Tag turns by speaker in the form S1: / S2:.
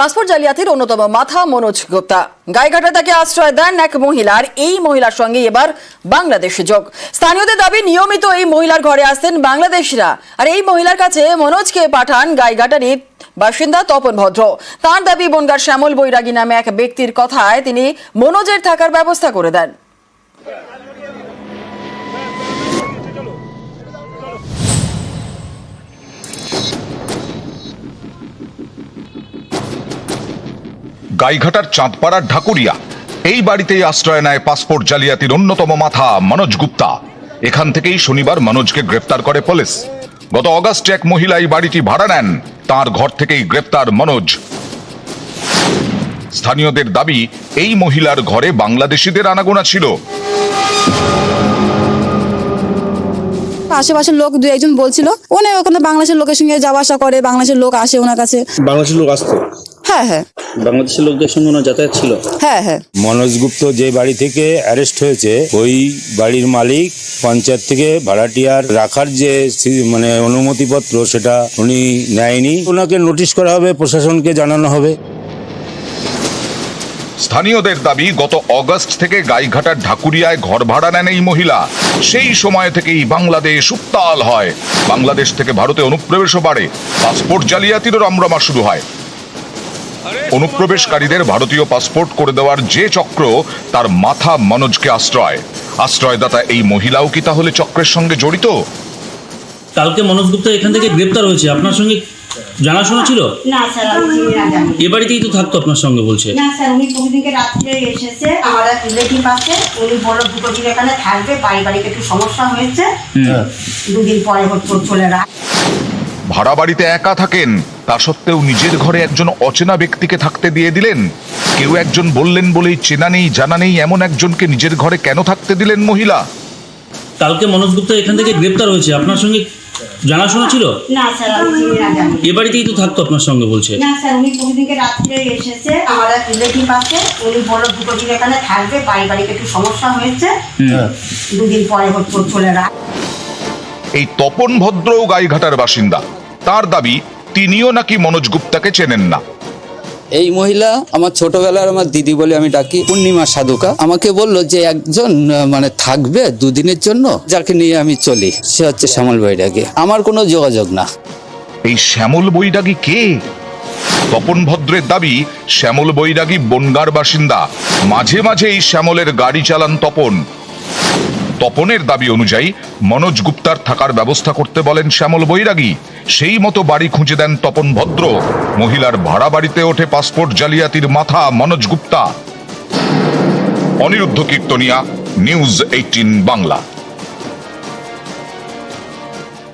S1: Passport জালিয়াতির অন্যতম মাথা মনোজ গুপ্তা। গাইঘাটা তাকে আশ্রয় দেন এক মহিলার। এই মহিলার সঙ্গে এবার বাংলাদেশে যোগ। স্থানীয়দের দাবি নিয়মিত এই মহিলার ঘরে আসতেন বাংলাদেশিরা, আর এই মহিলার কাছে মনোজকে পাঠান গাইঘাটারই বাসিন্দা তপন ভদ্র। তার দাবি বনগাঁর শ্যামল বৈরাগী নামে এক ব্যক্তির কথায় তিনি মনোজের থাকার ব্যবস্থা করে দেন।
S2: গাইঘাটার চাঁদপাড়ার ঢাকুরিয়া এই বাড়িতেই আশ্রয় নেয় পাসপোর্ট জালিয়াতির অন্যতম মাথা মনোজ গুপ্তা। এখান থেকেই শনিবার মনোজকে গ্রেফতার করে পুলিশ। গত অগাস্টে এক মহিলা এই বাড়িটি ভাড়া নেন, তার ঘর থেকেই গ্রেফতার মনোজ। স্থানীয়দের দাবি এই মহিলার ঘরে বাংলাদেশিদের আনাগোনা ছিল।
S3: আশেপাশের লোক দু একজন বলছিল উনি ওখানে বাংলাদেশের লোকের সঙ্গে যাওয়া আসা করে, বাংলাদেশের লোক আসে ওনার কাছে।
S4: বাংলাদেশের লোক আসতো?
S3: হ্যাঁ হ্যাঁ,
S4: বাংলাদেশের লোকদের সঙ্গে ওনার যাতায়াত ছিল।
S3: হ্যাঁ হ্যাঁ।
S5: মনোজ গুপ্ত যে বাড়ি থেকে অ্যারেস্ট হয়েছে, ওই বাড়ির মালিক পঞ্চায়েত থেকে ভাড়াটিয়ার রাখার যে অনুমতিপত্র সেটা উনি নেয়নি। ওনাকে নোটিশ করা হবে, প্রশাসনকে জানানো হবে।
S2: স্থানীয়দের দাবি গত অগস্ট থেকে গাইঘাটার ঢাকুরিয়ায় ঘর ভাড়া নেন এই মহিলা। সেই সময় থেকেই বাংলাদেশ উত্তাল হয়। বাংলাদেশ থেকে ভারতে অনুপ্রবেশও বাড়ে। পাসপোর্ট জালিয়াতিরও রমরমা শুরু হয়। অনুপ্রবেশকারীদের ভারতীয় পাসপোর্ট করে দেওয়ার যে চক্র, তার মাথা মনোজকে আশ্রয়দাতা এই মহিলাও কি তাহলে চক্রের সঙ্গে জড়িত?
S6: কালকে মনোজ গুপ্তা এখান থেকে গ্রেপ্তার হয়েছে, আপনার সঙ্গে জানাশোনা ছিল?
S7: না স্যার, আমি চিনি না, জানি।
S6: এ বাড়িতেই তো থাকতো আপনার সঙ্গে বলছে?
S7: না স্যার, উনি প্রতিদিনকে রাত্রে এসেছে, আমার এক রিলেটিভ আছে, উনি বলল দুটো দিন এখানে থাকবে, পারিবারিক একটু সমস্যা হয়েছে, দুদিন পরে চলে রাখ।
S2: ভাড়া বাড়িতে একা থাকেন, তা সত্ত্বেও নিজের ঘরে একজন অচেনা ব্যক্তিকে থাকতে দিয়ে দিলেন। কেউ একজন বললেন বলেই চেনা নেই জানা নেই এমন একজনকে নিজের ঘরে কেন থাকতে দিলেন মহিলা?
S6: কালকে মনোজ গুপ্তা এখান থেকে গ্রেপ্তার হয়েছে, আপনার সঙ্গে জানাশোনা ছিল?
S7: না স্যার, আমি চিনি না, জানি।
S6: এ বাড়িতেই তো থাকতো আপনার সঙ্গে বলছে?
S7: না স্যার, উনি প্রতিদিনকে রাত্রে এসেছে, আমার এক রিলেটিভ আছে, উনি বলল দুটো দিন এখানে থাকবে, পারিবারিক একটু সমস্যা হয়েছে, দুদিন পরে চলে রাখ।
S2: এই তপন ভদ্রও গাইঘাটার বাসিন্দা। তার দাবি তিনিও নাকি মনোজ গুপ্তাকে চেনেন না।
S8: এই মহিলা আমার ছোটবেলার আমার দিদি বলে আমি ডাকি, পূর্ণিমা সাধুকা। আমাকে বলল যে একজন থাকবে দুদিনের জন্য, যাকে নিয়ে আমি চলি, সে হচ্ছে শ্যামল বৈরাগী। আমার কোনো যোগাযোগ না।
S2: এই শ্যামল বৈরাগী কে? তপন ভদ্রের দাবি শ্যামল বৈরাগী বনগাঁর বাসিন্দা। মাঝে মাঝে এই শ্যামলের গাড়ি চালান তপন। তপনের দাবি অনুযায়ী মনোজ গুপ্তার থাকার ব্যবস্থা করতে বলেন শ্যামল বৈরাগী। সেই মতো বাড়ি খুঁজে দেন তপন ভদ্র। মহিলার ভাড়া বাড়িতে ওঠে পাসপোর্ট জালিয়াতির মাথা মনোজ গুপ্তা। অনিরুদ্ধ কীর্তনিয়া, নিউজ 18 বাংলা।